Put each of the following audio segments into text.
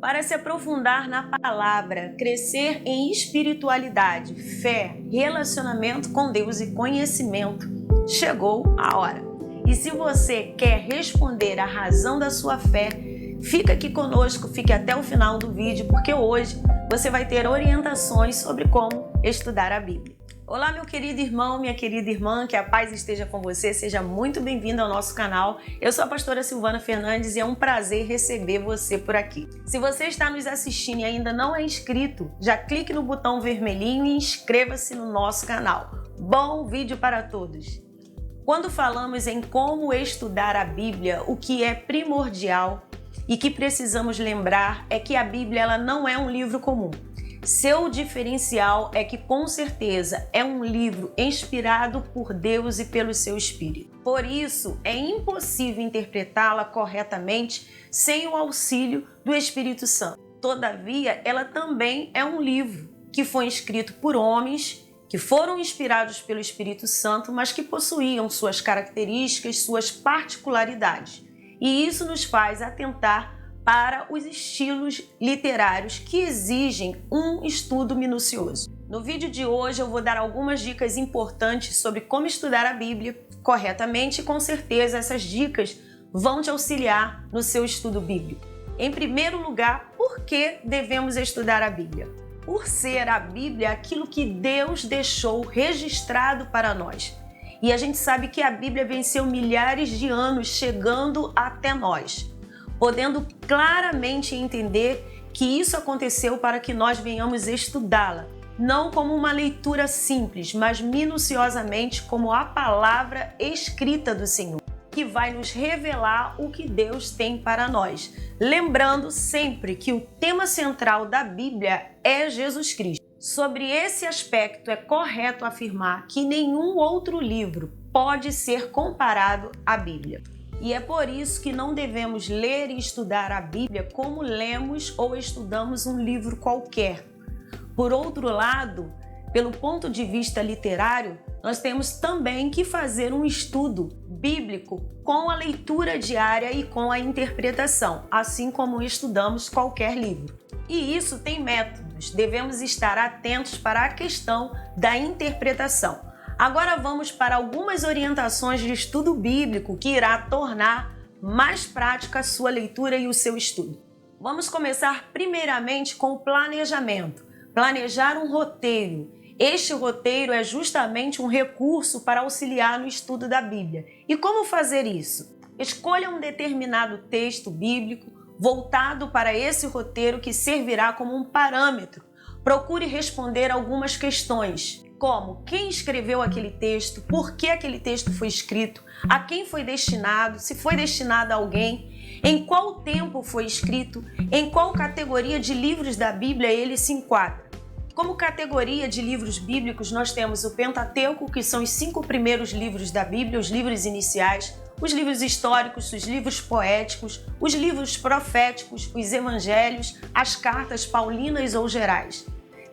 Para se aprofundar na palavra, crescer em espiritualidade, fé, relacionamento com Deus e conhecimento, chegou a hora. E se você quer responder à razão da sua fé, fica aqui conosco, fique até o final do vídeo, porque hoje você vai ter orientações sobre como estudar a Bíblia. Olá, meu querido irmão, minha querida irmã, que a paz esteja com você, seja muito bem-vindo ao nosso canal. Eu sou a pastora Silvana Fernandes e é um prazer receber você por aqui. Se você está nos assistindo e ainda não é inscrito, já clique no botão vermelhinho e inscreva-se no nosso canal. Bom vídeo para todos! Quando falamos em como estudar a Bíblia, o que é primordial e que precisamos lembrar é que a Bíblia ela não é um livro comum. Seu diferencial é que, com certeza, é um livro inspirado por Deus e pelo seu Espírito. Por isso, é impossível interpretá-la corretamente sem o auxílio do Espírito Santo. Todavia, ela também é um livro que foi escrito por homens que foram inspirados pelo Espírito Santo, mas que possuíam suas características, suas particularidades. E isso nos faz atentar para os estilos literários que exigem um estudo minucioso. No vídeo de hoje eu vou dar algumas dicas importantes sobre como estudar a Bíblia corretamente e com certeza essas dicas vão te auxiliar no seu estudo bíblico. Em primeiro lugar, por que devemos estudar a Bíblia? Por ser a Bíblia aquilo que Deus deixou registrado para nós. E a gente sabe que a Bíblia venceu milhares de anos chegando até nós, podendo claramente entender que isso aconteceu para que nós venhamos estudá-la, não como uma leitura simples, mas minuciosamente como a palavra escrita do Senhor, que vai nos revelar o que Deus tem para nós. Lembrando sempre que o tema central da Bíblia é Jesus Cristo. Sobre esse aspecto, é correto afirmar que nenhum outro livro pode ser comparado à Bíblia. E é por isso que não devemos ler e estudar a Bíblia como lemos ou estudamos um livro qualquer. Por outro lado, pelo ponto de vista literário, nós temos também que fazer um estudo bíblico com a leitura diária e com a interpretação, assim como estudamos qualquer livro. E isso tem métodos, devemos estar atentos para a questão da interpretação. Agora vamos para algumas orientações de estudo bíblico que irá tornar mais prática a sua leitura e o seu estudo. Vamos começar primeiramente com o planejamento. Planejar um roteiro. Este roteiro é justamente um recurso para auxiliar no estudo da Bíblia. E como fazer isso? Escolha um determinado texto bíblico voltado para esse roteiro que servirá como um parâmetro. Procure responder algumas questões, como quem escreveu aquele texto, por que aquele texto foi escrito, a quem foi destinado, se foi destinado a alguém, em qual tempo foi escrito, em qual categoria de livros da Bíblia ele se enquadra. Como categoria de livros bíblicos, nós temos o Pentateuco, que são os 5 primeiros livros da Bíblia, os livros iniciais, os livros históricos, os livros poéticos, os livros proféticos, os evangelhos, as cartas paulinas ou gerais.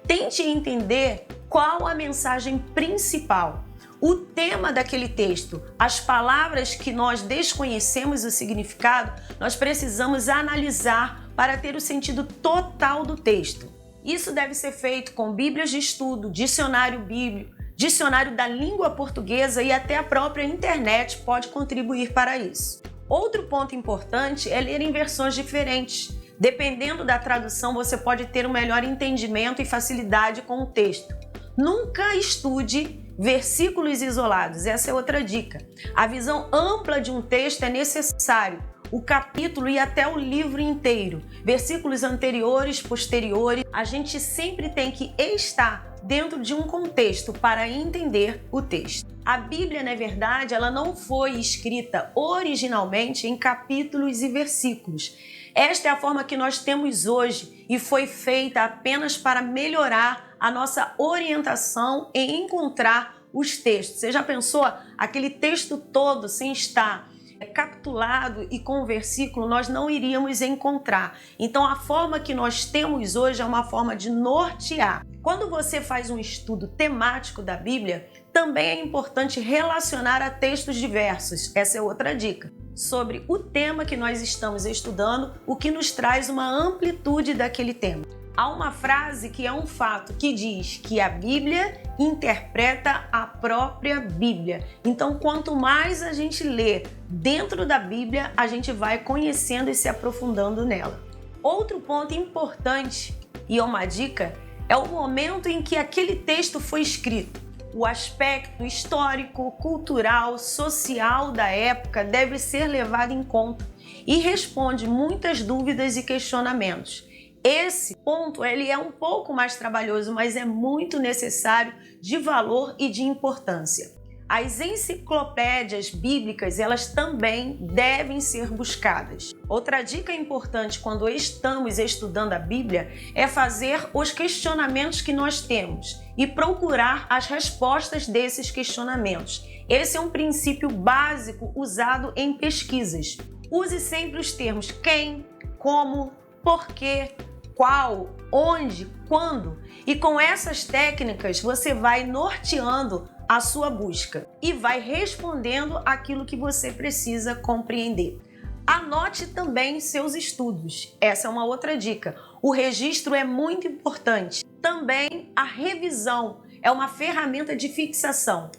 Tente entender qual a mensagem principal, o tema daquele texto, as palavras que nós desconhecemos o significado, nós precisamos analisar para ter o sentido total do texto. Isso deve ser feito com bíblias de estudo, dicionário bíblico, dicionário da língua portuguesa e até a própria internet pode contribuir para isso. Outro ponto importante é ler em versões diferentes. Dependendo da tradução, você pode ter um melhor entendimento e facilidade com o texto. Nunca estude versículos isolados, essa é outra dica. A visão ampla de um texto é necessário, o capítulo e até o livro inteiro. Versículos anteriores, posteriores, a gente sempre tem que estar dentro de um contexto para entender o texto. A Bíblia, na verdade, ela não foi escrita originalmente em capítulos e versículos. Esta é a forma que nós temos hoje e foi feita apenas para melhorar a nossa orientação em encontrar os textos. Você já pensou aquele texto todo sem estar capitulado e com o versículo nós não iríamos encontrar. Então a forma que nós temos hoje é uma forma de nortear. Quando você faz um estudo temático da Bíblia, também é importante relacionar a textos diversos. Essa é outra dica. Sobre o tema que nós estamos estudando, o que nos traz uma amplitude daquele tema. Há uma frase que é um fato que diz que a Bíblia interpreta a própria Bíblia. Então, quanto mais a gente lê dentro da Bíblia, a gente vai conhecendo e se aprofundando nela. Outro ponto importante e uma dica é o momento em que aquele texto foi escrito. O aspecto histórico, cultural, social da época deve ser levado em conta e responde muitas dúvidas e questionamentos. Esse ponto ele é um pouco mais trabalhoso, mas é muito necessário, de valor e de importância. As enciclopédias bíblicas, elas também devem ser buscadas. Outra dica importante quando estamos estudando a Bíblia é fazer os questionamentos que nós temos e procurar as respostas desses questionamentos. Esse é um princípio básico usado em pesquisas. Use sempre os termos quem, como, porquê, qual, onde, quando. E com essas técnicas você vai norteando a sua busca e vai respondendo aquilo que você precisa compreender. Anote também seus estudos. Essa é uma outra dica. O registro é muito importante. Também a revisão é uma ferramenta de fixação.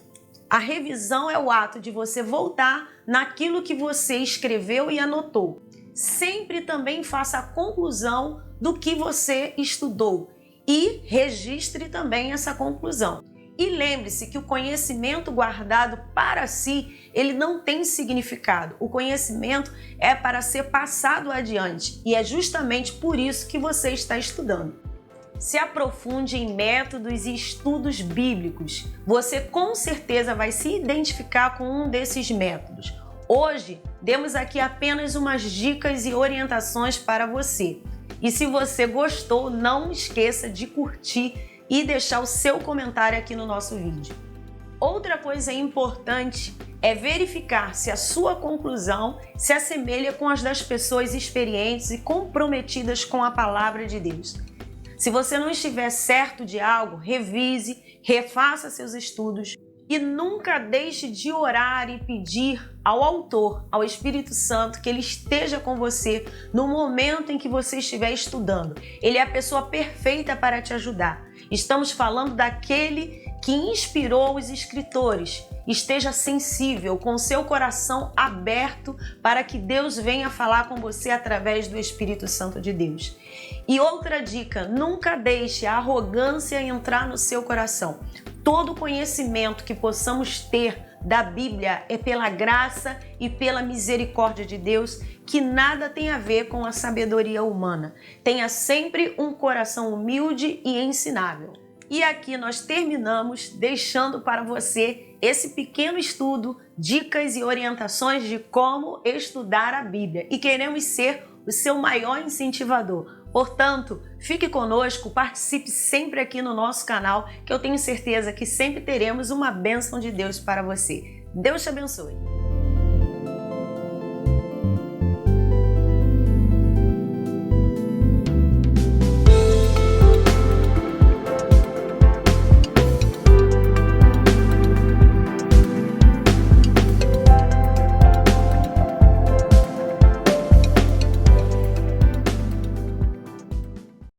A revisão é o ato de você voltar naquilo que você escreveu e anotou. Sempre também faça a conclusão do que você estudou e registre também essa conclusão. E lembre-se que o conhecimento guardado para si, ele não tem significado. O conhecimento é para ser passado adiante e é justamente por isso que você está estudando. Se aprofunde em métodos e estudos bíblicos. Você com certeza vai se identificar com um desses métodos. Hoje, demos aqui apenas umas dicas e orientações para você. E se você gostou, não esqueça de curtir e deixar o seu comentário aqui no nosso vídeo. Outra coisa importante é verificar se a sua conclusão se assemelha com as das pessoas experientes e comprometidas com a palavra de Deus. Se você não estiver certo de algo, revise, refaça seus estudos e nunca deixe de orar e pedir ao autor, ao Espírito Santo, que ele esteja com você no momento em que você estiver estudando. Ele é a pessoa perfeita para te ajudar. Estamos falando daquele que inspirou os escritores. Esteja sensível, com seu coração aberto para que Deus venha falar com você através do Espírito Santo de Deus. E outra dica, nunca deixe a arrogância entrar no seu coração. Todo conhecimento que possamos ter da Bíblia é pela graça e pela misericórdia de Deus, que nada tem a ver com a sabedoria humana. Tenha sempre um coração humilde e ensinável. E aqui nós terminamos deixando para você esse pequeno estudo, dicas e orientações de como estudar a Bíblia. E queremos ser o seu maior incentivador. Portanto, fique conosco, participe sempre aqui no nosso canal, que eu tenho certeza que sempre teremos uma bênção de Deus para você. Deus te abençoe!